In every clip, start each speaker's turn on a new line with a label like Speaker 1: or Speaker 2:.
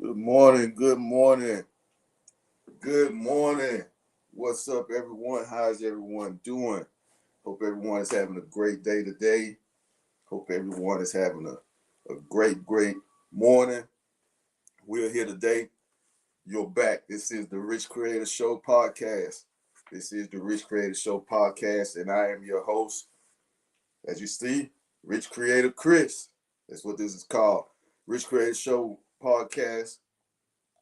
Speaker 1: Good morning, good morning, good morning. What's up, everyone? How's everyone doing? Hope everyone is having a great day today. Hope everyone is having a great morning. We're here today. You're back. This is the RichCreator Show podcast. This is the RichCreator Show podcast, and I am your host. As you see, RichCreator Chris. That's what this is called. RichCreator Show podcast.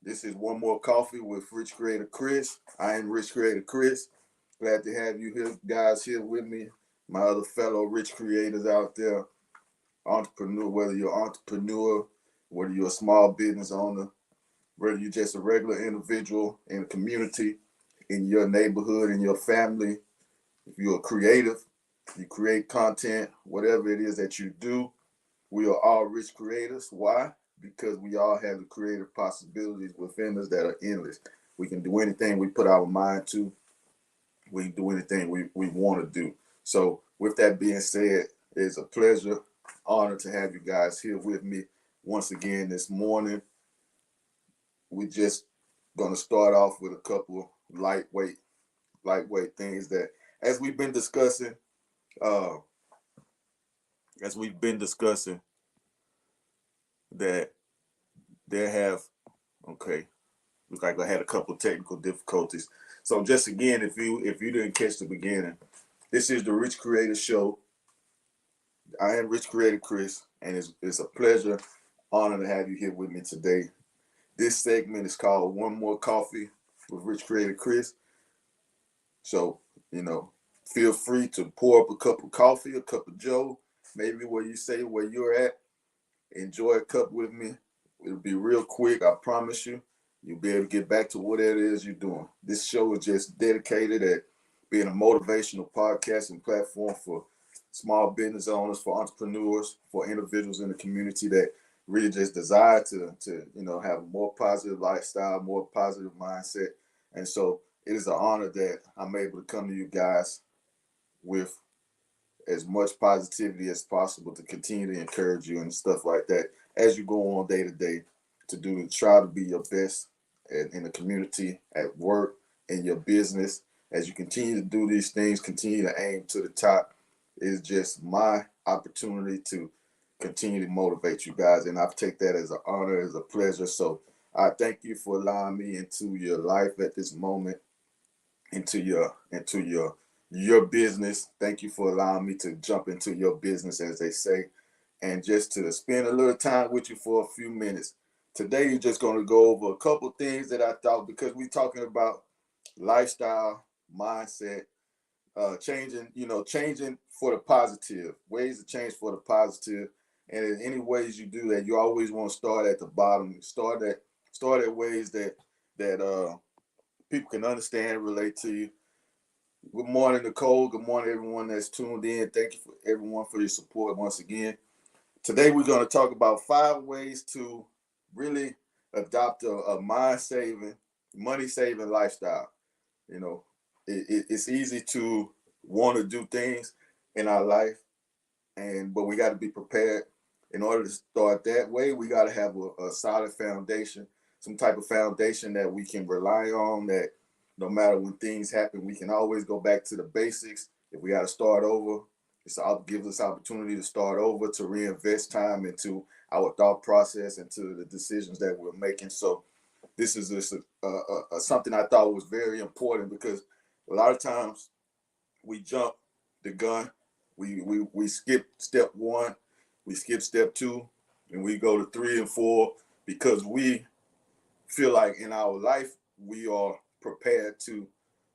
Speaker 1: This is One More Coffee with RichCreator Chris. I am RichCreator Chris. Glad to have you here, guys, here with me. My other fellow rich creators out there, entrepreneur, whether you're an entrepreneur, whether you're a small business owner, whether you're just a regular individual in the community, in your neighborhood, in your family. If you're a creative, you create content, whatever it is that you do, we are all rich creators. Why? Because we all have the creative possibilities within us that are endless. We can do anything we put our mind to. We can do anything we want to do. So with that being said, it's a pleasure, honor to have you guys here with me once again this morning. We're just going to start off with a couple lightweight things that, as we've been discussing, uh, that there have, okay, looks like I had a couple of technical difficulties. So just again, if you didn't catch the beginning, this is the RichCreator Show. I am RichCreator Chris, and it's a pleasure, honor to have you here with me today. This segment is called One More Coffee with RichCreator Chris. So, feel free to pour up a cup of coffee, a cup of Joe, maybe where you're at. Enjoy a cup with me. It'll be real quick, I promise you. You'll be able to get back to whatever it is you're doing. This show is just dedicated at being a motivational podcasting platform for small business owners, for entrepreneurs, for individuals in the community that really just desire to have a more positive lifestyle, more positive mindset. And so it is an honor that I'm able to come to you guys with as much positivity as possible to continue to encourage you and stuff like that as you go on day to day to try to be your best in the community, at work, in your business. As you continue to do these things, continue to aim to the top. It's just my opportunity to continue to motivate you guys, and I take that as an honor, as a pleasure. So I thank you for allowing me into your life at this moment, into your business. Thank you for allowing me to jump into your business, as they say, and just to spend a little time with you for a few minutes. Today, you're just going to go over a couple things that I thought, because we're talking about lifestyle, mindset, changing for the positive, ways to change for the positive. And in any ways you do that, you always want to start at the bottom. Start at ways that people can understand, relate to you. Good morning, Nicole. Good morning, everyone that's tuned in. Thank you for everyone for your support once again. Today, we're going to talk about 5 ways to really adopt a mind-saving, money-saving lifestyle. It's easy to want to do things in our life, but we got to be prepared. In order to start that way, we got to have a solid foundation, some type of foundation that we can rely on, that no matter when things happen, we can always go back to the basics. If we got to start over, it gives us opportunity to start over, to reinvest time into our thought process, into the decisions that we're making. So this is just something I thought was very important, because a lot of times we jump the gun. We skip step 1, we skip step 2, and we go to 3 and 4, because we feel like in our life we are prepared to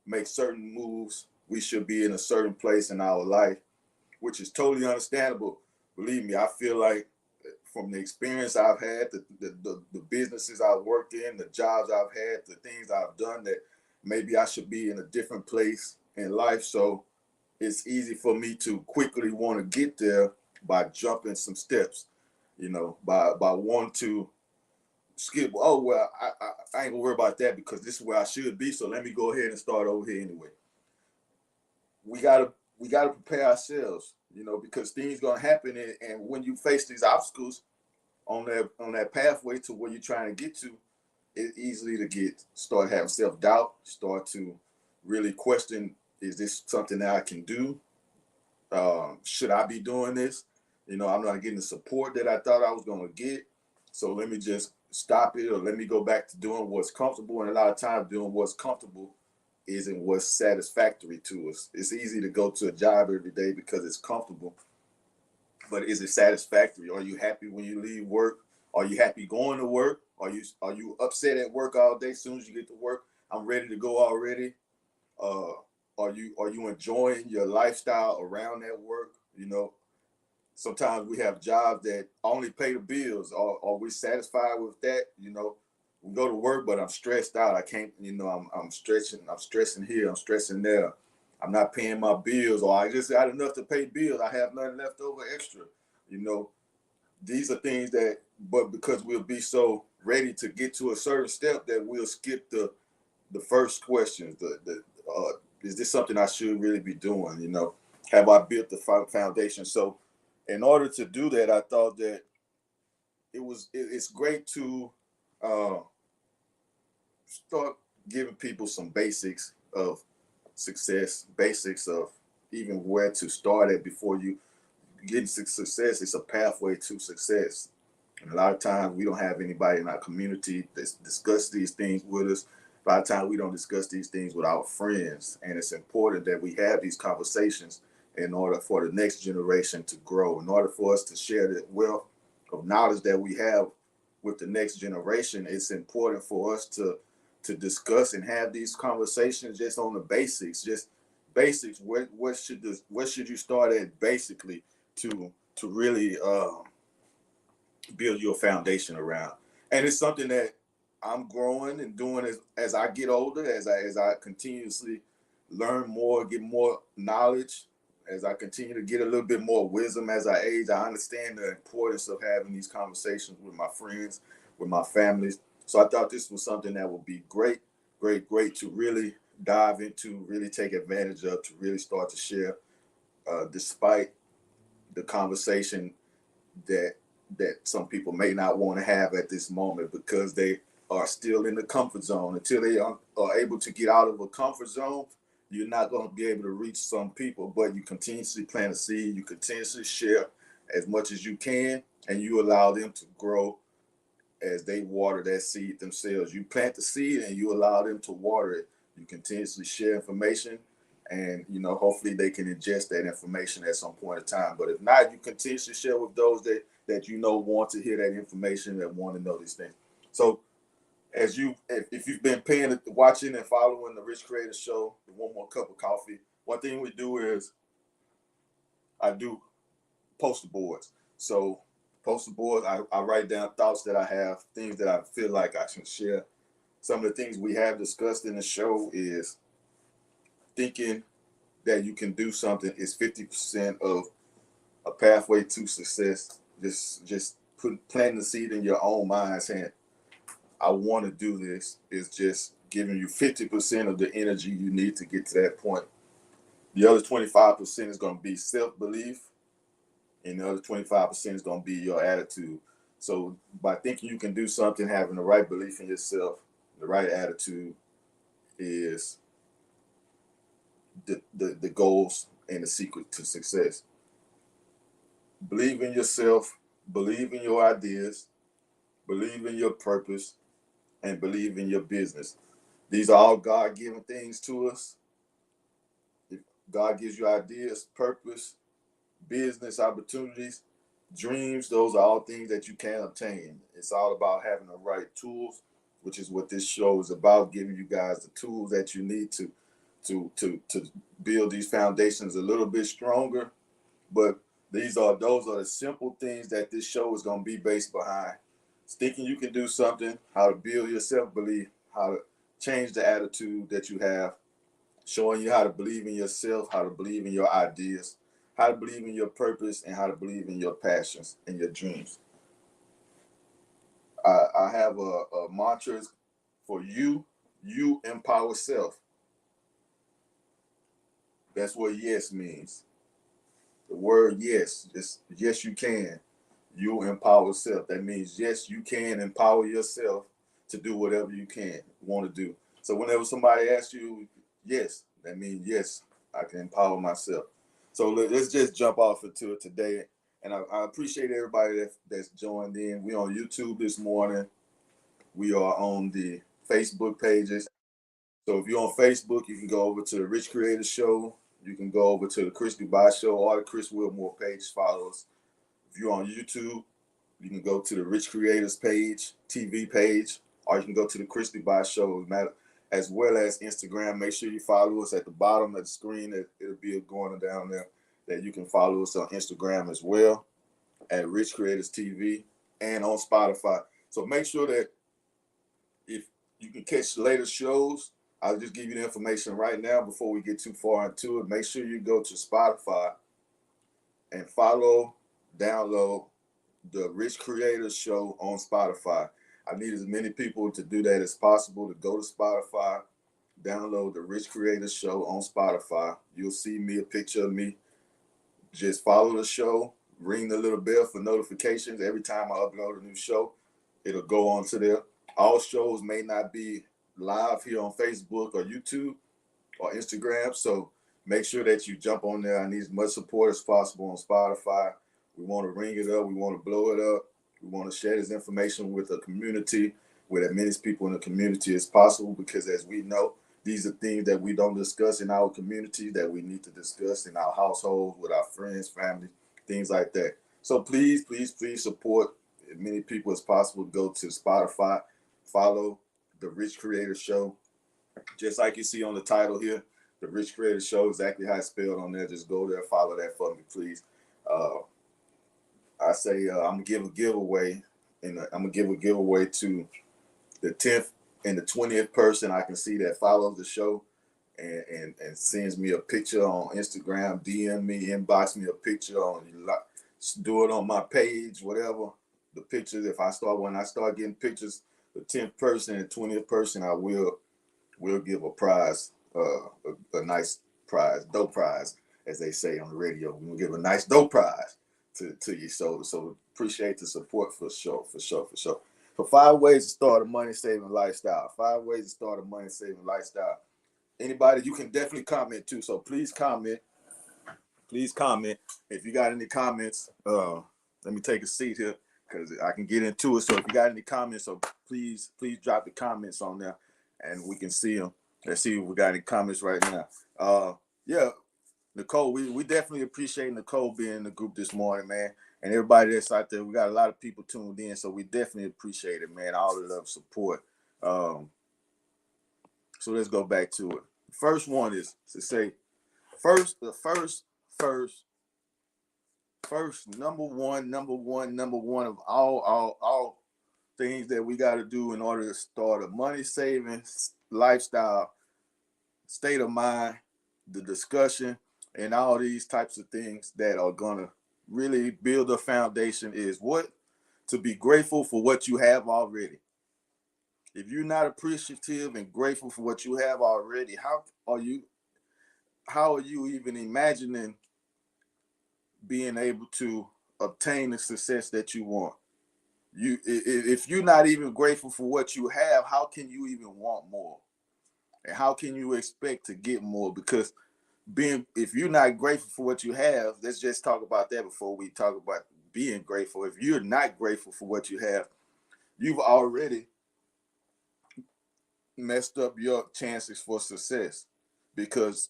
Speaker 1: make certain moves. We should be in a certain place in our life, which is totally understandable. Believe me, I feel like from the experience I've had, the businesses I've worked in, the jobs I've had, the things I've done, that maybe I should be in a different place in life. So it's easy for me to quickly want to get there by jumping some steps, by wanting to skip. Oh, well, I ain't gonna worry about that because this is where I should be. So let me go ahead and start over here anyway. We gotta prepare ourselves, because things gonna happen, and when you face these obstacles, on that pathway to where you're trying to get to, it's easily to start having self-doubt, start to really question, is this something that I can do? Should I be doing this? I'm not getting the support that I thought I was going to get. So let me just stop it, or let me go back to doing what's comfortable. And a lot of times doing what's comfortable isn't what's satisfactory to us. It's easy to go to a job every day because it's comfortable, but is it satisfactory? Are you happy when you leave work? Are you happy going to work? Are you upset at work all day? As soon as you get to work, I'm ready to go already. Uh, are you enjoying your lifestyle around that work? Sometimes we have jobs that only pay the bills. Are we satisfied with that? We go to work, but I'm stressed out. I can't. I'm stressing here. I'm stressing there. I'm not paying my bills, or I just got enough to pay bills. I have nothing left over extra. These are things that, but because we'll be so ready to get to a certain step that we'll skip the first questions. Is this something I should really be doing? Have I built the foundation? So, in order to do that, I thought that it's great to start giving people some basics of success, basics of even where to start at before you get into success. It's a pathway to success. And a lot of times we don't have anybody in our community that discuss these things with us. A lot of times we don't discuss these things with our friends. And it's important that we have these conversations in order for the next generation to grow, in order for us to share the wealth of knowledge that we have with the next generation. It's important for us to discuss and have these conversations just on the basics, just basics. What should you start at basically to really build your foundation around? And it's something that I'm growing and doing as I get older, as I continuously learn more, get more knowledge, as I continue to get a little bit more wisdom as I age. I understand the importance of having these conversations with my friends, with my families. So I thought this was something that would be great to really dive into, really take advantage of, to really start to share, despite the conversation that some people may not want to have at this moment because they are still in the comfort zone. Until they are able to get out of a comfort zone, you're not going to be able to reach some people. But you continuously plant a seed, you continuously share as much as you can, and you allow them to grow as they water that seed themselves. You plant the seed and you allow them to water it. You continuously share information, and hopefully they can ingest that information at some point in time. But if not, you continuously share with those that want to hear that information, that want to know these things. So if you've been watching and following the Rich Creator Show, the One More Cup of Coffee, one thing we do is I do poster boards. So poster boards, I write down thoughts that I have, things that I feel like I can share. Some of the things we have discussed in the show is thinking that you can do something is 50% of a pathway to success. Just planting the seed in your own mind, saying, I want to do this, is just giving you 50% of the energy you need to get to that point. The other 25% is going to be self-belief, and the other 25% is going to be your attitude. So by thinking you can do something, having the right belief in yourself, the right attitude is the goals and the secret to success. Believe in yourself, believe in your ideas, believe in your purpose, and believe in your business. These are all God-given things to us. If God gives you ideas, purpose, business opportunities, dreams, those are all things that you can obtain. It's all about having the right tools, which is what this show is about, giving you guys the tools that you need to build these foundations a little bit stronger. But those are the simple things that this show is going to be based behind. Thinking you can do something, how to build your self-belief, how to change the attitude that you have, showing you how to believe in yourself, how to believe in your ideas, how to believe in your purpose, and how to believe in your passions and your dreams. I have a mantra for you empower self. That's what yes means. The word yes, just yes you can. you empower self. That means, yes, you can empower yourself to do whatever you can want to do. So whenever somebody asks you, yes, that means, yes, I can empower myself. So let's just jump off into it today. And I appreciate everybody that's joined in. We on YouTube this morning. We are on the Facebook pages. So if you're on Facebook, you can go over to the RichCreators Show. You can go over to the Chris Dubai Show or the Chris Wilmore page. Follow us. If you're on YouTube, you can go to the Rich Creators page, TV page, or you can go to the Chris Dubai Show, as well as Instagram. Make sure you follow us at the bottom of the screen. It'll be going down there that you can follow us on Instagram as well at Rich Creators TV and on Spotify. So make sure that if you can catch later shows, I'll just give you the information right now before we get too far into it. Make sure you go to Spotify and follow, download the Rich Creators Show on Spotify. I need as many people to do that as possible, to go to Spotify, download the Rich Creators Show on Spotify. You'll see me, a picture of me. Just follow the show, ring the little bell for notifications. Every time I upload a new show, it'll go on to there. All shows may not be live here on Facebook or YouTube or Instagram, so make sure that you jump on there. I need as much support as possible on Spotify. We want to ring it up. We want to blow it up. We want to share this information with the community, with as many people in the community as possible, because as we know, these are things that we don't discuss in our community that we need to discuss in our household, with our friends, family, things like that. So please, please, please support as many people as possible. Go to Spotify, follow the Rich Creator Show. Just like you see on the title here, the Rich Creator Show, exactly how it's spelled on there. Just go there, follow that for me, please. I say I'm gonna give a giveaway, and I'm gonna give a giveaway to the 10th and the 20th person I can see that follows the show and sends me a picture on Instagram, DM me, inbox me a picture on, do it on my page, whatever. The pictures, when I start getting pictures, the 10th person and 20th person, I will give a prize, a nice prize, dope prize, as they say on the radio. We'll give a nice dope prize to you. So appreciate the support for sure. For 5 ways to start a money-saving lifestyle. 5 ways to start a money-saving lifestyle. Anybody, you can definitely comment too. So please comment. Please comment. If you got any comments, let me take a seat here because I can get into it. So if you got any comments, so please drop the comments on there and we can see them. Let's see if we got any comments right now. Yeah, Nicole, we definitely appreciate Nicole being in the group this morning, man. And everybody that's out there, we got a lot of people tuned in, so we definitely appreciate it, man. All the love, support. So let's go back to it. First one is to say, first, number one of all things that we got to do in order to start a money-saving lifestyle, state of mind, the discussion, and all these types of things that are going to really build a foundation is what? To be grateful for what you have already. If you're not appreciative and grateful for what you have already, how are you even imagining being able to obtain the success that you want? If you're not even grateful for what you have, how can you even want more? And how can you expect to get more? Because if you're not grateful for what you have, let's just talk about that before we talk about being grateful. If you're not grateful for what you have, you've already messed up your chances for success. Because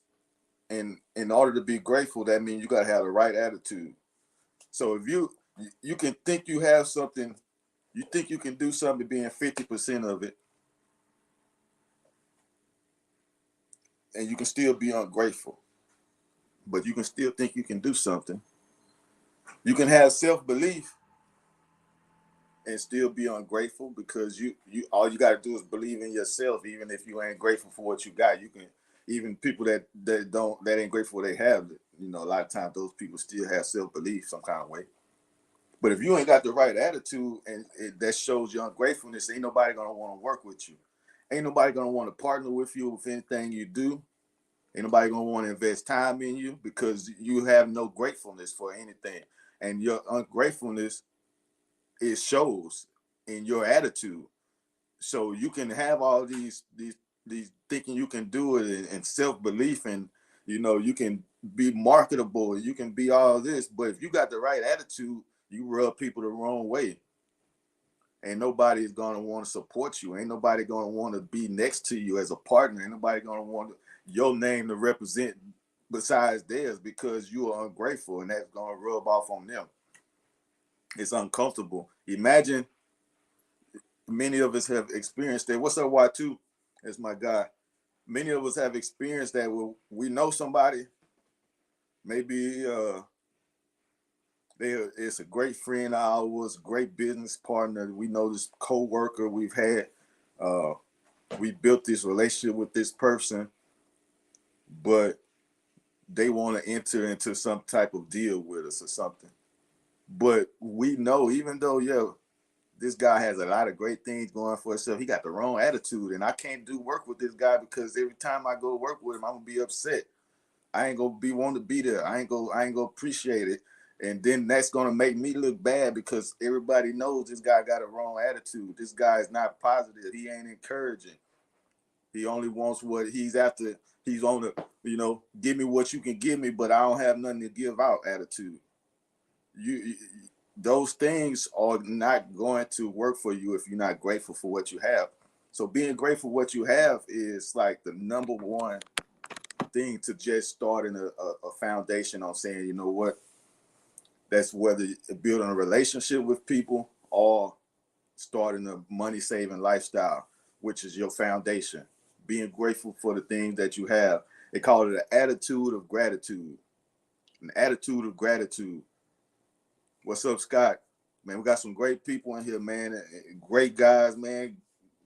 Speaker 1: in order to be grateful, that means you got to have the right attitude. So if you can think you have something, you think you can do something being 50% of it, and you can still be ungrateful. But you can still think you can do something. You can have self-belief and still be ungrateful, because you all you got to do is believe in yourself. Even if you ain't grateful for what you got, you can, even people that ain't grateful they have it. You know, a lot of times those people still have self-belief some kind of way. But if you ain't got the right attitude, and that shows your ungratefulness, ain't nobody gonna want to work with you. Ain't nobody gonna want to partner with you with anything you do. Ain't nobody gonna want to invest time in you because you have no gratefulness for anything. And your ungratefulness it shows in your attitude. So you can have all these thinking you can do it, and self-belief, and you can be marketable, you can be all this, but if you got the right attitude, you rub people the wrong way. Ain't nobody is gonna want to support you. Ain't nobody gonna want to be next to you as a partner. Ain't nobody gonna want your name to represent besides theirs, because you are ungrateful, and that's gonna rub off on them. It's uncomfortable. Imagine, many of us have experienced that. What's up, Y2? That's my guy. Many of us have experienced that. We know somebody, maybe it's a great friend of ours, great business partner. We know this co-worker we've had. We built this relationship with this person, but they want to enter into some type of deal with us or something. But we know, even though, this guy has a lot of great things going for himself, he got the wrong attitude, and I can't do work with this guy because every time I go work with him, I'm gonna be upset. I ain't gonna be wanting to be there. I ain't gonna appreciate it. And then that's gonna make me look bad because everybody knows this guy got a wrong attitude. This guy is not positive. He ain't encouraging. He only wants what he's after. He's on the, give me what you can give me, but I don't have nothing to give out attitude. Those things are not going to work for you if you're not grateful for what you have. So being grateful for what you have is like the number one thing to just starting a foundation on saying, you know what, that's whether building a relationship with people or starting a money saving lifestyle, which is your foundation. Being grateful for the things that you have. They call it an attitude of gratitude. An attitude of gratitude. What's up, Scott? Man, we got some great people in here, man. Great guys, man.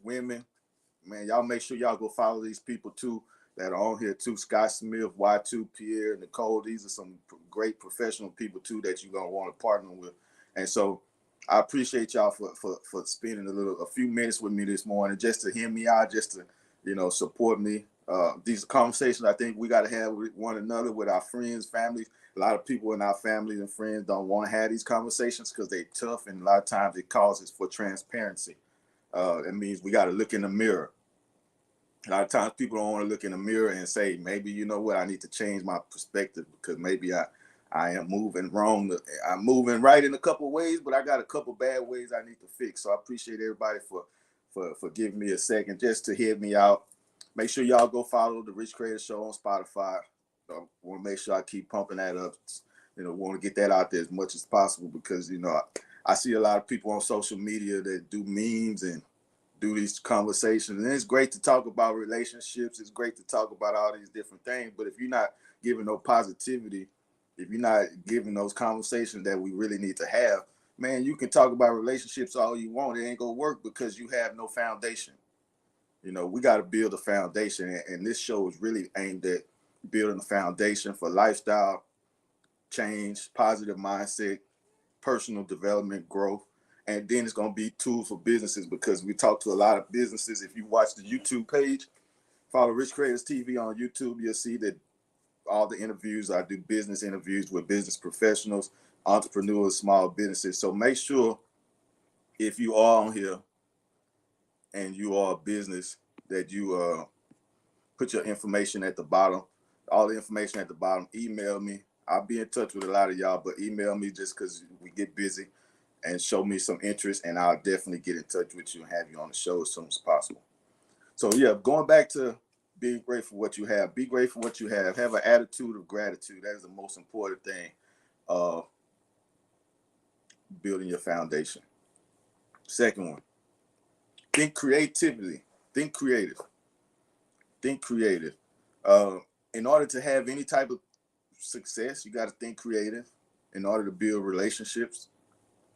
Speaker 1: Women. Man, y'all make sure y'all go follow these people too that are on here too. Scott Smith, Y2, Pierre, Nicole. These are some great professional people too that you're gonna want to partner with. And so I appreciate y'all for spending a few minutes with me this morning, just to hear me out, just to support me. These conversations I think we got to have with one another, with our friends, families. A lot of people in our families and friends don't want to have these conversations because they're tough, and a lot of times it causes for transparency. It means we got to look in the mirror. A lot of times people don't want to look in the mirror and say, maybe, you know what, I need to change my perspective because maybe I am moving wrong. I'm moving right in a couple of ways, but I got a couple bad ways I need to fix. So I appreciate everybody for giving me a second just to hear me out. Make sure y'all go follow the RichCreators Show on Spotify. I want to make sure I keep pumping that up. Want to get that out there as much as possible because, I see a lot of people on social media that do memes and do these conversations. And it's great to talk about relationships. It's great to talk about all these different things. But if you're not giving no positivity, if you're not giving those conversations that we really need to have, man, you can talk about relationships all you want. It ain't going to work because you have no foundation. We got to build a foundation. And this show is really aimed at building a foundation for lifestyle change, positive mindset, personal development, growth. And then it's going to be tools for businesses because we talk to a lot of businesses. If you watch the YouTube page, follow Rich Creators TV on YouTube, you'll see that all the interviews, I do business interviews with business professionals, entrepreneurs, small businesses. So make sure if you are on here and you are a business that you put your information at the bottom, all the information at the bottom, email me. I'll be in touch with a lot of y'all, but email me just because we get busy. And show me some interest, and I'll definitely get in touch with you and have you on the show as soon as possible. So going back to being grateful for what you have. Be grateful for what you have. Have an attitude of gratitude. That is the most important thing of building your foundation. Second one, think creatively. Think creative. Think creative. In order to have any type of success, you got to think creative. In order to build relationships,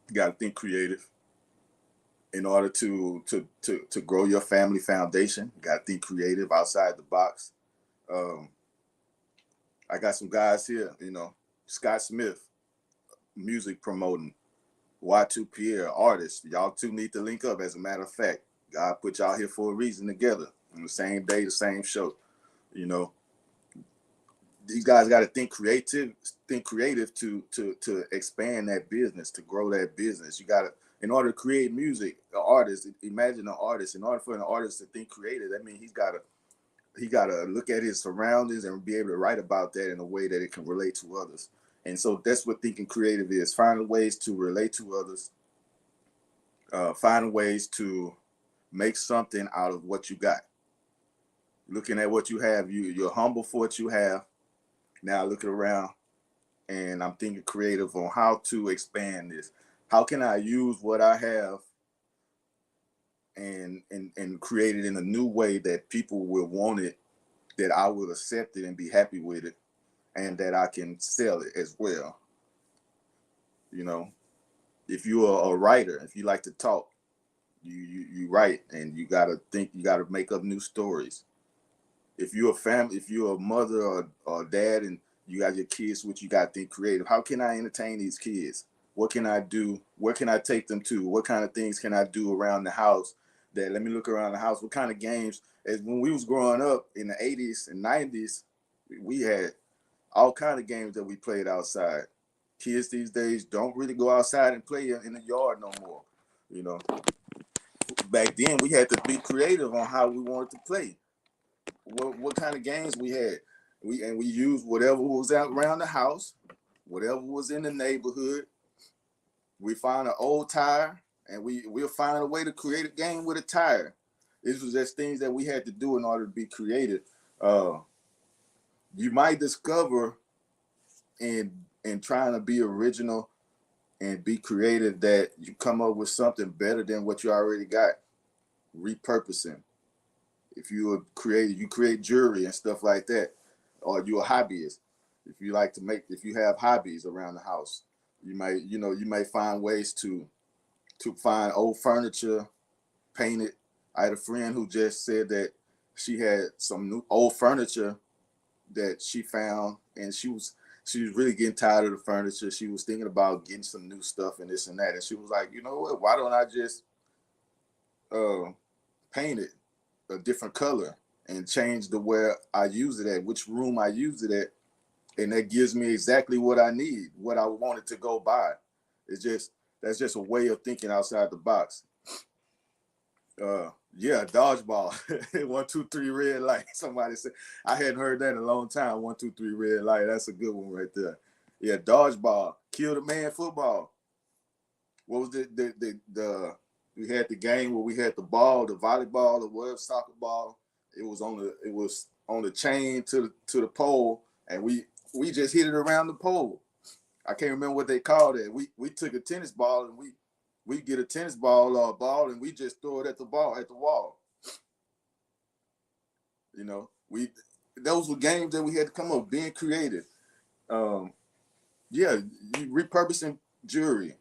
Speaker 1: you got to think creative. In order to grow your family foundation, you got to think creative, outside the box. I got some guys here, Scott Smith, music promoting, Y2 Pierre, artist. Y'all two need to link up. As a matter of fact, God put y'all here for a reason together on the same day, the same show. These guys got to think creative to expand that business, to grow that business. You got to, in order to create music, an artist, imagine an artist. In order for an artist to think creative, that means he gotta look at his surroundings and be able to write about that in a way that it can relate to others. And so that's what thinking creative is: finding ways to relate to others, finding ways to make something out of what you got. Looking at what you have, you're humble for what you have. Now looking around, and I'm thinking creative on how to expand this. How can I use what I have and create it in a new way that people will want it, that I will accept it and be happy with it, and that I can sell it as well. You know, if you're a writer, if you like to talk, you write, and you gotta think, you gotta make up new stories. If you're a family, if you're a mother or dad, and you got your kids, which you got to think creative. How can I entertain these kids? What can I do? Where can I take them to? What kind of things can I do around the house? That let me look around the house. What kind of games? As when we was growing up in the 80s and 90s, we had all kind of games that we played outside. Kids these days don't really go outside and play in the yard no more. You know, back then we had to be creative on how we wanted to play. What kind of games we had. We used whatever was out around the house, whatever was in the neighborhood. We found an old tire, and we'll find a way to create a game with a tire. This was just things that we had to do in order to be creative. You might discover in trying to be original and be creative that you come up with something better than what you already got. Repurposing. If you're creative, you create jewelry and stuff like that, or you're a hobbyist. If you like to if you have hobbies around the house, you may find ways to find old furniture, paint it. I had a friend who just said that she had some new old furniture that she found, and she was really getting tired of the furniture. She was thinking about getting some new stuff and this and that, and she was like, you know what? Why don't I just paint it a different color and change the where I use it at, which room I use it at, and that gives me exactly what I need, what I wanted to go buy. That's just a way of thinking outside the box. Yeah, dodgeball. 1, 2, 3 red light. Somebody said, I hadn't heard that in a long time. 1, 2, 3 red light. That's a good one right there. Yeah, dodgeball. Kill the man football. What was the we had the game where we had the ball, the volleyball, the whatever, soccer ball. It was on the chain to the pole, and we just hit it around the pole. I can't remember what they called it. We took a tennis ball, and we get a tennis ball or a ball, and we just throw it at the wall. You know, those were games that we had to come up being creative. Yeah, you repurposing jewelry.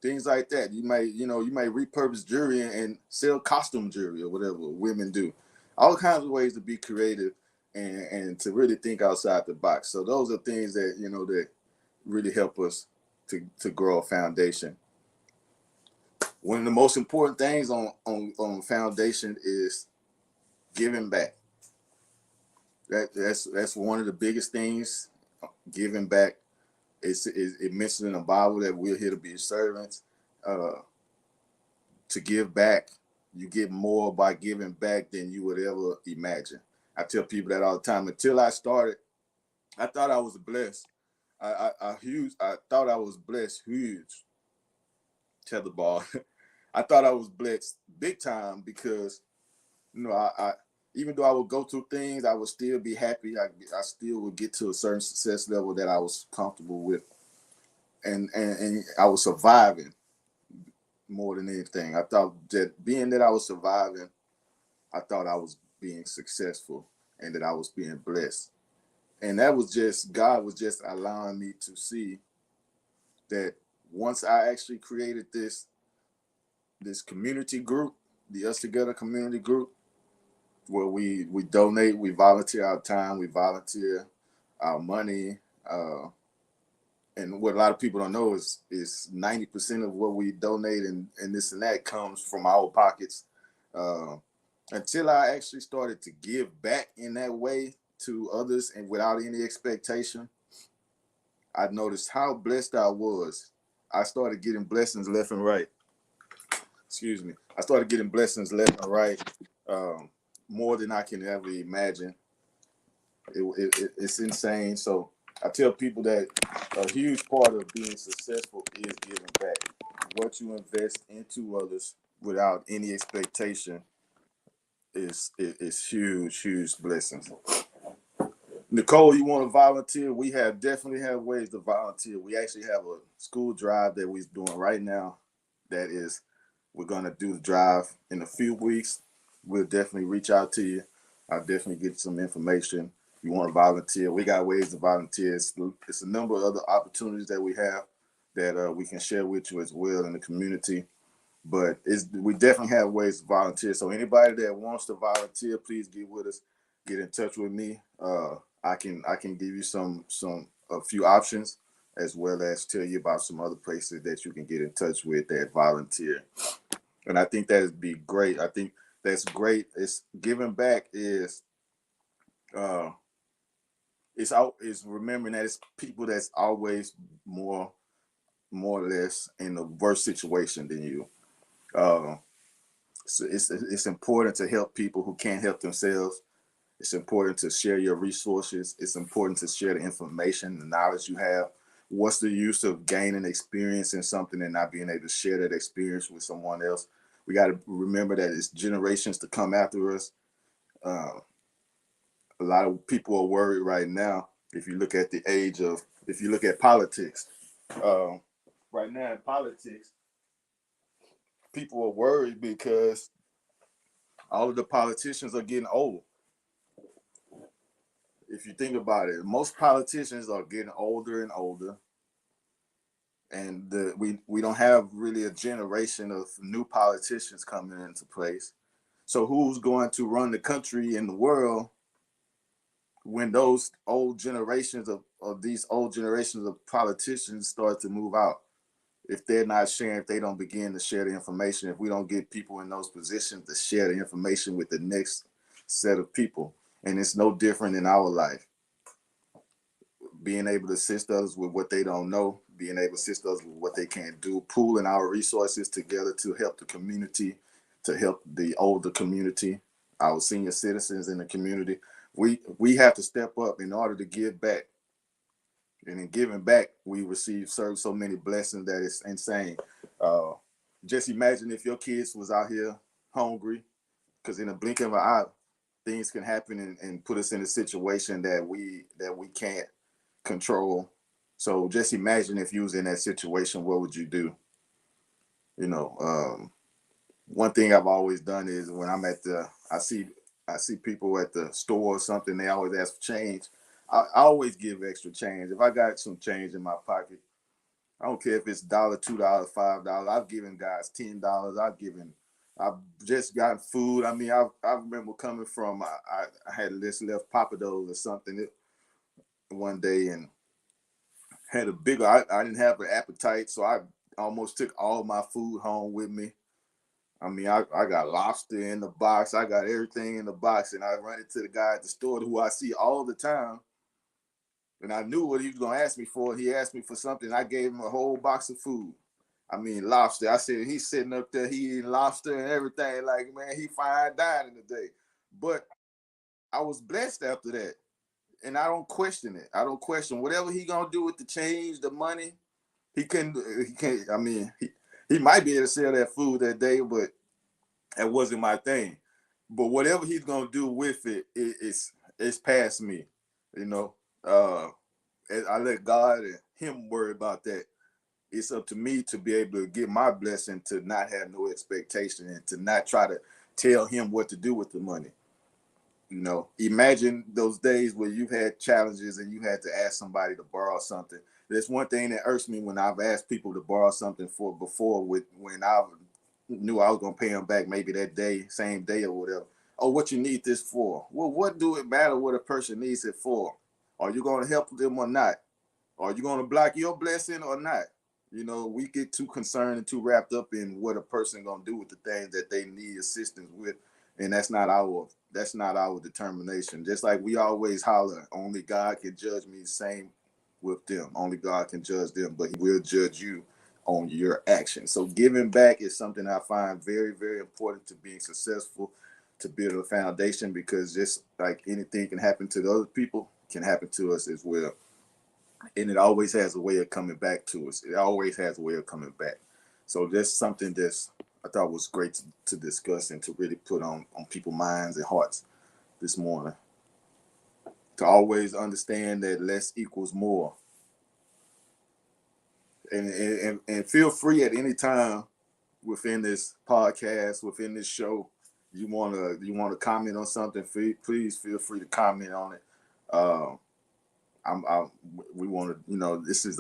Speaker 1: Things like that. You may repurpose jewelry and sell costume jewelry or whatever women do. All kinds of ways to be creative and to really think outside the box. So those are things that, that really help us to grow a foundation. One of the most important things on foundation is giving back. That's one of the biggest things, giving back. It mentions in the Bible that we're here to be servants. To give back, you get more by giving back than you would ever imagine. I tell people that all the time. Until I started, I thought I was blessed. I thought I was blessed huge. Tetherball. I thought I was blessed big time because, I even though I would go through things, I would still be happy. I still would get to a certain success level that I was comfortable with. And I was surviving more than anything. I thought that being that I was surviving, I thought I was being successful and that I was being blessed. And that was just, God was just allowing me to see that once I actually created this community group, the Us Together community group, where we donate, we volunteer our time, we volunteer our money, and what a lot of people don't know is 90% of what we donate and this and that comes from our pockets. Until I actually started to give back in that way to others and without any expectation, I noticed how blessed I was. I started getting blessings left and right. excuse me, I started getting blessings left and right, more than I can ever imagine. It's insane. So I tell people that a huge part of being successful is giving back. What you invest into others without any expectation is huge blessings. Nicole, you want to volunteer? We have definitely have ways to volunteer. We actually have a school drive that we're doing right now. That is, we're gonna do the drive in a few weeks. We'll definitely reach out to you. I'll definitely get some information. If you want to volunteer, we got ways to volunteer. It's a number of other opportunities that we have that we can share with you as well in the community. But we definitely have ways to volunteer. So anybody that wants to volunteer, please get with us. Get in touch with me. I can give you a few options, as well as tell you about some other places that you can get in touch with that volunteer. And I think that would be great. I think that's great. It's giving back uh is remembering that it's people that's always more or less in a worse situation than you. So it's important to help people who can't help themselves. It's important to share your resources. It's important to share the information, the knowledge you have. What's the use of gaining experience in something and not being able to share that experience with someone else? We got to remember that it's generations to come after us. Uh, a lot of people are worried right now. If you look at if you look at politics, uh, right now in politics, people are worried because all of the politicians are getting old. If you think about it, most politicians are getting older and older, and we don't have really a generation of new politicians coming into place. So who's going to run the country and the world when those old generations of politicians start to move out? If they're not sharing, if they don't begin to share the information, if we don't get people in those positions to share the information with the next set of people, and it's no different in our life. Being able to assist others with what they don't know, being able to assist others with what they can't do, pooling our resources together to help the community, to help the older community, our senior citizens in the community. We have to step up in order to give back. And in giving back, we receive so many blessings that it's insane. Uh, just imagine if your kids was out here hungry, because in a blink of an eye, things can happen and put us in a situation that we can't control. So just imagine if you was in that situation, what would you do? You know, one thing I've always done is when I see people at the store or something, they always ask for change. I always give extra change. If I got some change in my pocket, I don't care if it's $1, $2, $5. I've given guys $10. I've just gotten food. I mean, I remember coming from I had this left Papados or something one day and had a bigger. I didn't have an appetite, so I almost took all my food home with me. I mean, I got lobster in the box. I got everything in the box, and I run it to the guy at the store who I see all the time. And I knew what he was gonna ask me for. He asked me for something. I gave him a whole box of food. I mean, lobster. I said he's sitting up there, he eating lobster and everything. Like, man, he fine dining today. But I was blessed after that, and I don't question it. I don't question whatever he gonna do with the change, the money. He can. He can't. I mean, he might be able to sell that food that day, but that wasn't my thing. But whatever he's gonna do with it's past me. You know. Uh, I let God and him worry about that. It's up to me to be able to get my blessing, to not have no expectation and to not try to tell him what to do with the money. You know, imagine those days where you've had challenges and you had to ask somebody to borrow something. There's one thing that irks me when I've asked people to borrow something for before, when I knew I was gonna pay them back maybe that day, same day or whatever. Oh, what you need this for? Well, what do it matter what a person needs it for? Are you gonna help them or not? Are you going to block your blessing or not? You know, we get too concerned and too wrapped up in what a person going to do with the things that they need assistance with, and that's not our determination. Just like we always holler, only God can judge me. Same with them. Only God can judge them, but He will judge you on your action. So giving back is something I find very, very important to being successful, to build a foundation, because just like anything can happen to the other people, can happen to us as well. And it always has a way of coming back to us. It always has a way of coming back. So that's something that's I thought was great to discuss and to really put on people's minds and hearts this morning. To always understand that less equals more. And feel free at any time within this podcast, within this show, you wanna comment on something, please feel free to comment on it. We want to, this is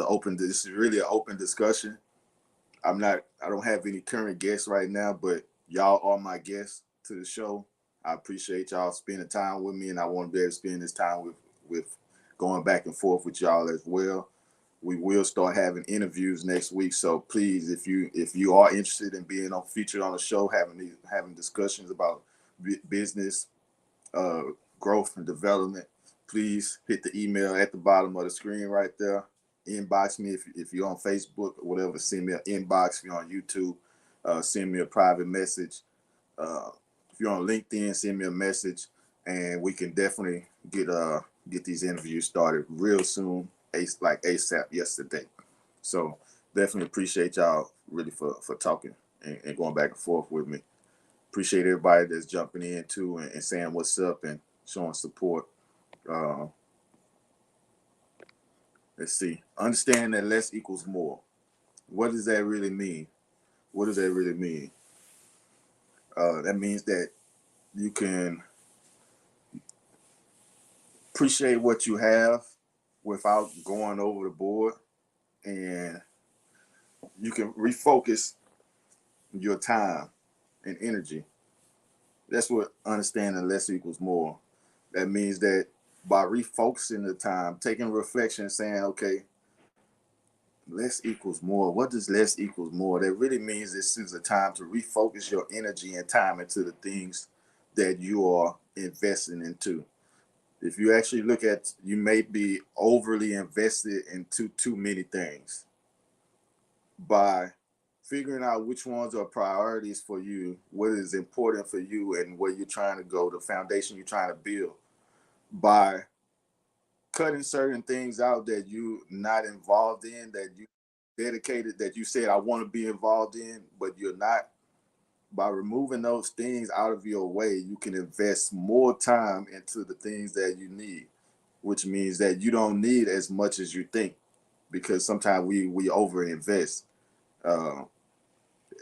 Speaker 1: really an open discussion. I don't have any current guests right now, but y'all are my guests to the show. I appreciate y'all spending time with me, and I want to be able to spend this time with going back and forth with y'all as well. We will start having interviews next week, so please, if you are interested in being featured on the show, having discussions about business, growth and development, please hit the email at the bottom of the screen right there. Inbox me if you're on Facebook or whatever. Send me an inbox. If you're on YouTube, send me a private message. If you're on LinkedIn, send me a message, and we can definitely get these interviews started real soon, like ASAP yesterday. So definitely appreciate y'all really for talking and going back and forth with me. Appreciate everybody that's jumping in too and saying what's up and showing support. Let's see. Understand that less equals more. What does that really mean? What does that really mean? That means that you can appreciate what you have without going over the board, and you can refocus your time and energy. That's what understanding less equals more. That means that by refocusing the time, taking reflection, saying, okay, less equals more. What does less equals more? That really means this is a time to refocus your energy and time into the things that you are investing into. If you actually look at, you may be overly invested into too many things. By figuring out which ones are priorities for you, what is important for you, and where you're trying to go, the foundation you're trying to build, by cutting certain things out that you're not involved in, that you dedicated, that you said I want to be involved in, but you're not. By removing those things out of your way, you can invest more time into the things that you need, which means that you don't need as much as you think, because sometimes we overinvest.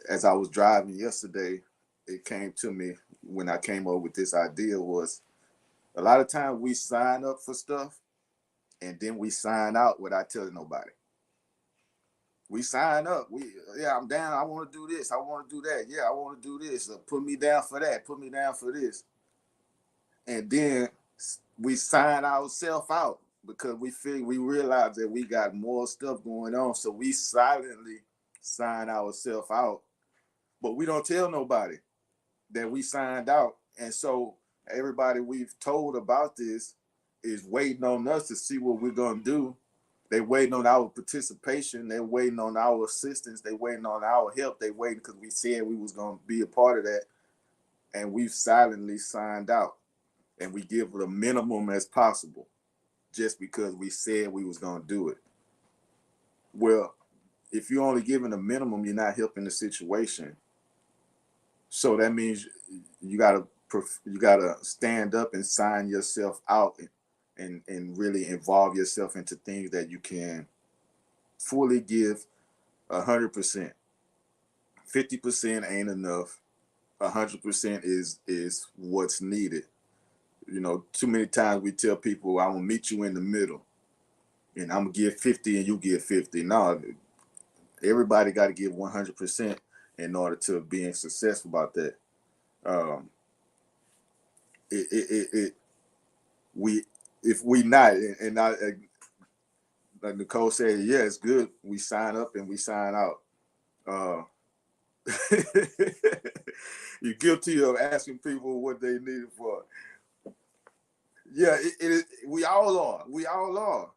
Speaker 1: As I was driving yesterday, it came to me when I came up with this idea was a lot of times we sign up for stuff and then we sign out without telling nobody. We sign up. I'm down. I want to do this. I want to do that. Yeah, I want to do this. Put me down for that. Put me down for this. And then we sign ourselves out because we realize that we got more stuff going on. So we silently sign ourselves out, but we don't tell nobody that we signed out. And so everybody we've told about this is waiting on us to see what we're going to do. They waiting on our participation. They're waiting on our assistance. They waiting on our help. They waiting because we said we was going to be a part of that. And we've silently signed out. And we give the minimum as possible just because we said we was going to do it. Well, if you're only giving the minimum, you're not helping the situation. So that means you gotta stand up and sign yourself out and really involve yourself into things that you can fully give 100%. 50% ain't enough. 100% is what's needed. Too many times we tell people, I will meet you in the middle and I'm gonna give 50 and you give 50. No, everybody got to give 100% in order to being successful about that. If we not, and I, like Nicole said, yeah, it's good. We sign up and we sign out. You're guilty of asking people what they need it for. Yeah, we all are. We all are.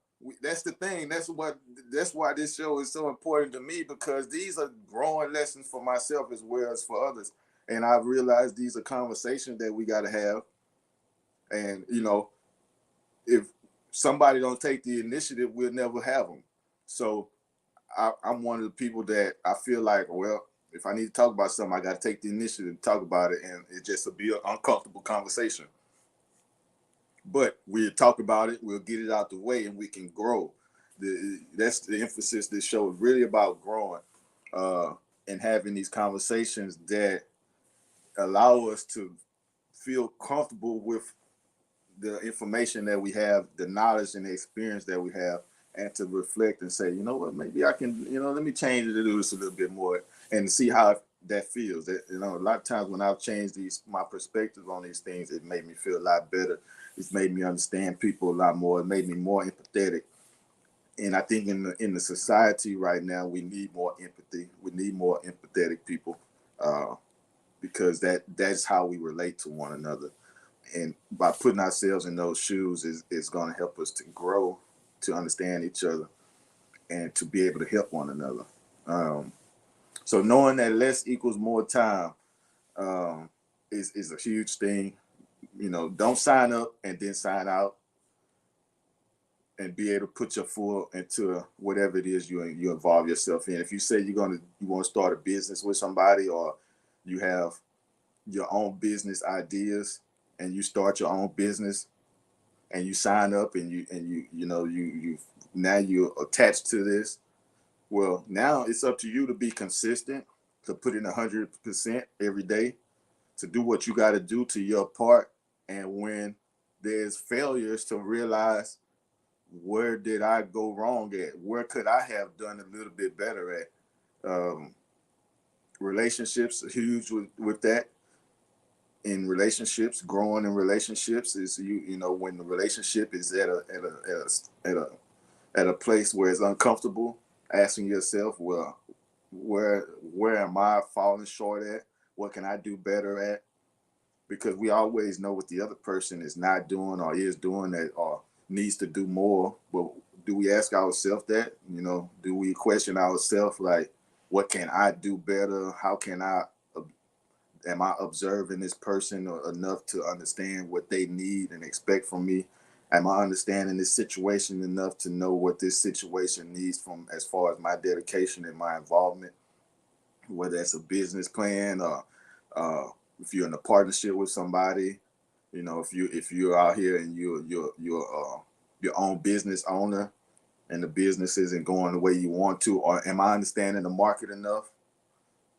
Speaker 1: That's the thing. That's why this show is so important to me, because these are growing lessons for myself as well as for others. And I've realized these are conversations that we got to have. And if somebody don't take the initiative, we'll never have them. So I'm one of the people that I feel like, well, if I need to talk about something, I got to take the initiative to talk about it, and it just will be an uncomfortable conversation. But we'll talk about it, we'll get it out the way, and we can grow. That's the emphasis. This show is really about growing and having these conversations that allow us to feel comfortable with the information that we have, the knowledge and the experience that we have, and to reflect and say, you know what, maybe I can, let me change it to do this a little bit more and see how that feels. That, a lot of times when I've changed my perspective on these things, it made me feel a lot better. It's made me understand people a lot more. It made me more empathetic. And I think in the society right now, we need more empathy. We need more empathetic people because that's how we relate to one another. And by putting ourselves in those shoes is going to help us to grow, to understand each other, and to be able to help one another. So knowing that less equals more time is a huge thing. Don't sign up and then sign out, and be able to put your full into whatever it is you involve yourself in. If you say you want to start a business with somebody, or you have your own business ideas and you start your own business and you sign up and you now you're attached to this. Well, now it's up to you to be consistent, to put in 100% every day, to do what you got to do to your part. And when there's failures, to realize, where did I go wrong at? Where could I have done a little bit better at? Relationships are huge with that. In relationships, growing in relationships is when the relationship is at a place where it's uncomfortable, asking yourself, well, where am I falling short at? What can I do better at? Because we always know what the other person is not doing or is doing that or needs to do more. But do we ask ourselves that? Do we question ourselves, like, what can I do better? How can am I observing this person enough to understand what they need and expect from me? Am I understanding this situation enough to know what this situation needs from as far as my dedication and my involvement? Whether it's a business plan or if you're in a partnership with somebody, if you're out here and you're your own business owner and the business isn't going the way you want to, or am I understanding the market enough?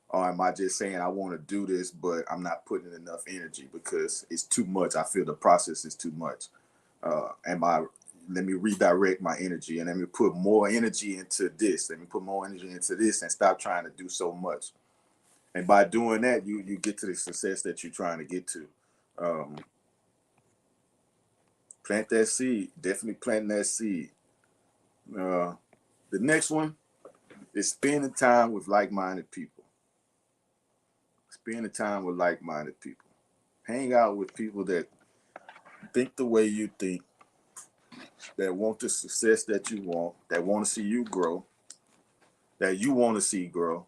Speaker 1: Or am I just saying I want to do this, but I'm not putting enough energy because it's too much? I feel the process is too much. Let me redirect my energy and let me put more energy into this. Let me put more energy into this and stop trying to do so much. And by doing that, you get to the success that you're trying to get to. Plant that seed. Definitely plant that seed. The next one is spending time with like-minded people. Spending time with like-minded people. Hang out with people that think the way you think, that want the success that you want, that want to see you grow, that you want to see grow,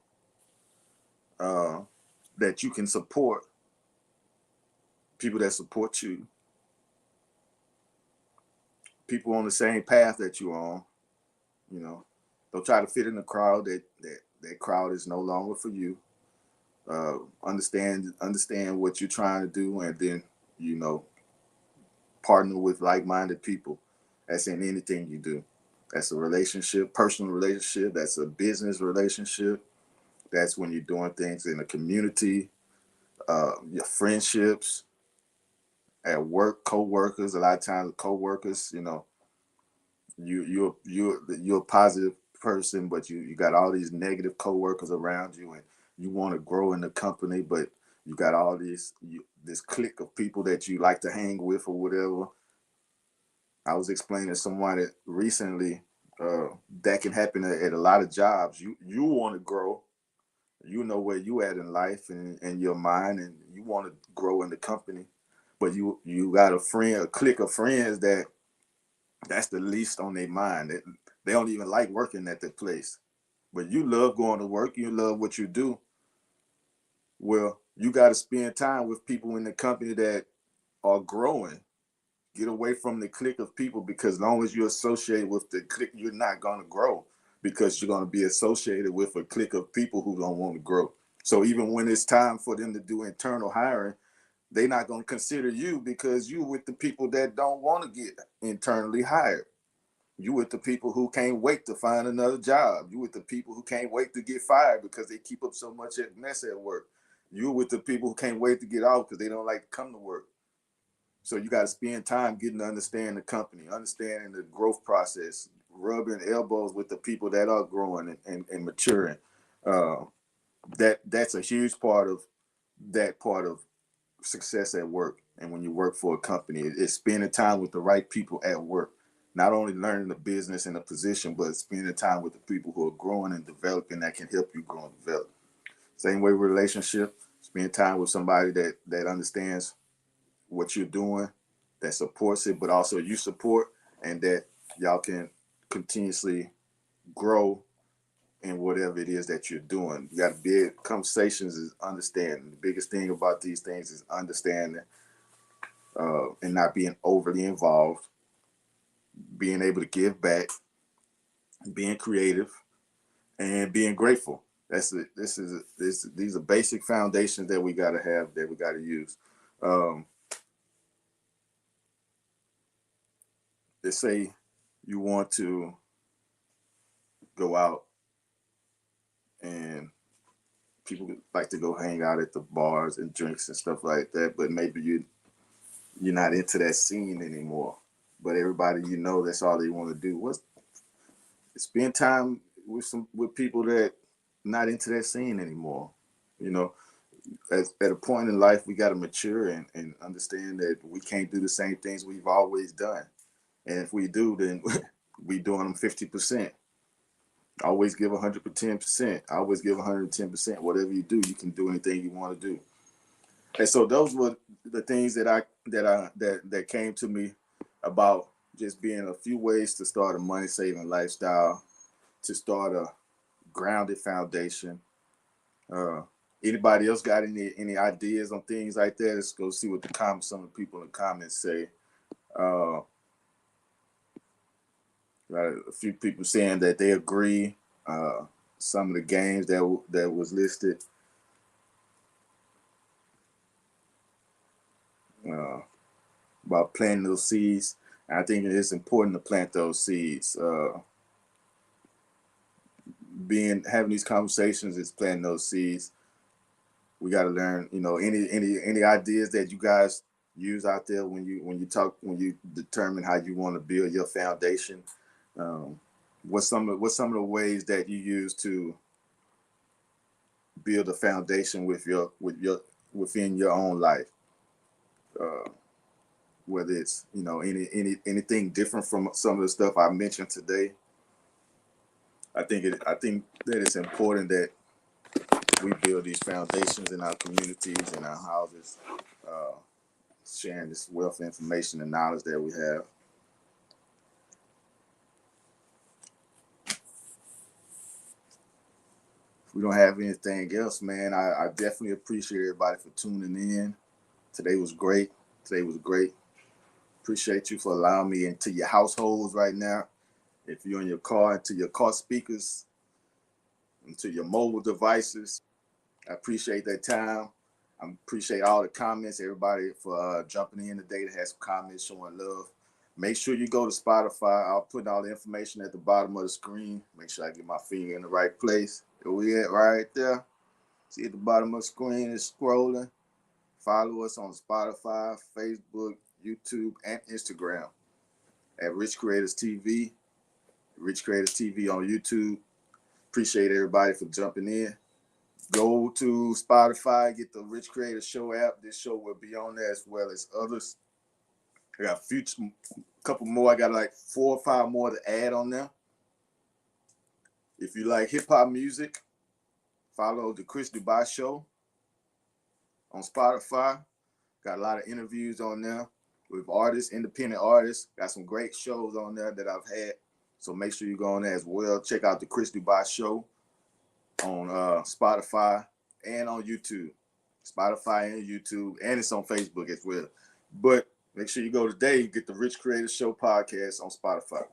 Speaker 1: that you can support, people that support you, people on the same path that you're on. Don't try to fit in the crowd. That crowd is no longer for you. Understand what you're trying to do, and then partner with like-minded people. That's in anything you do. That's a relationship, personal relationship. That's a business relationship. That's when you're doing things in a community. Your friendships at work, co-workers. A lot of times, co-workers, you're a positive person, but you got all these negative co-workers around you, and you want to grow in the company, but you got all this clique of people that you like to hang with or whatever. I was explaining to someone that recently that can happen at a lot of jobs. You want to grow, where you at in life and your mind, and you want to grow in the company, but you got a clique of friends that That's the least on their mind. They don't even like working at that place. But you love going to work. You love what you do. Well, you got to spend time with people in the company that are growing. Get away from the clique of people, because as long as you're associated with the clique, you're not going to grow, because you're going to be associated with a clique of people who don't want to grow. So even when it's time for them to do internal hiring, they're not going to consider you, because you with the people that don't want to get internally hired. You with the people who can't wait to find another job. You with the people who can't wait to get fired because they keep up so much mess at work. You with the people who can't wait to get out because they don't like to come to work. So you got to spend time getting to understand the company, understanding the growth process, rubbing elbows with the people that are growing and maturing. Uh, that's a huge part of success at work. And when you work for a company, it's spending time with the right people at work. Not only learning the business and the position, but spending time with the people who are growing and developing that can help you grow and develop. Same way with relationship, spend time with somebody that understands what you're doing, that supports it, but also you support, and that y'all can continuously grow in whatever it is that you're doing. You got to be, conversations is understanding. The biggest thing about these things is understanding and not being overly involved, being able to give back, being creative, and being grateful. These are basic foundations that we got to have, that we got to use. They say you want to go out, and people like to go hang out at the bars and drinks and stuff like that, but maybe you're not into that scene anymore. But everybody, that's all they want to do. Spend time with people that not into that scene anymore. You know, at a point in life, we got to mature and understand that we can't do the same things we've always done. And if we do, then we doing them 50%. Always give 110%. Always give 110%. Whatever you do, you can do anything you want to do. And so those were the things that came to me about just being a few ways to start a money saving lifestyle, to start a grounded foundation. Anybody else got any ideas on things like that? Let's go see what some of the people in the comments say. A few people saying that they agree. Some of the games that was listed. About planting those seeds. And I think it is important to plant those seeds. Having these conversations is planting those seeds. We got to learn, any ideas that you guys use out there when you determine how you want to build your foundation. What's some of the ways that you use to build a foundation within your own life? Whether it's anything different from some of the stuff I mentioned today. I think that it's important that we build these foundations in our communities and our houses, sharing this wealth of information and knowledge that we have. If we don't have anything else, man, I definitely appreciate everybody for tuning in. Today was great. Appreciate you for allowing me into your households right now. If you're in your car, into your car speakers, into your mobile devices. I appreciate that time. I appreciate all the comments, everybody for jumping in today to have some comments, showing love. Make sure you go to Spotify. I'll put all the information at the bottom of the screen. Make sure I get my finger in the right place. There we at right there. See at the bottom of the screen, it's scrolling. Follow us on Spotify, Facebook, YouTube, and Instagram at RichCreators TV. RichCreators TV on YouTube. Appreciate everybody for jumping in. Go to Spotify, get the RichCreators Show app. This show will be on there as well as others. I got a couple more. I got like 4 or 5 more to add on there. If you like hip hop music, follow the Chris Dubai Show on Spotify. Got a lot of interviews on there. with artists, independent artists. Got some great shows on there that I've had. So make sure you go on there as well. Check out the Chris Dubai Show on Spotify and on YouTube. Spotify and YouTube, and it's on Facebook as well. But make sure you go today and get the RichCreators Show podcast on Spotify.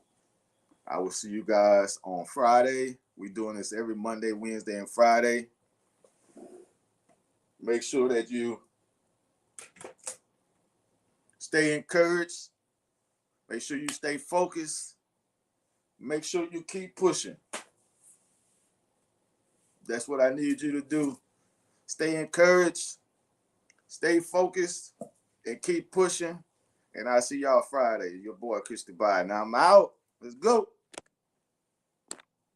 Speaker 1: I will see you guys on Friday. We're doing this every Monday, Wednesday, and Friday. Make sure that you stay encouraged. Make sure you stay focused. Make sure you keep pushing. That's what I need you to do. Stay encouraged, stay focused, and keep pushing. And I'll see y'all Friday. Your boy, Chris Dubai. Now I'm out. Let's go.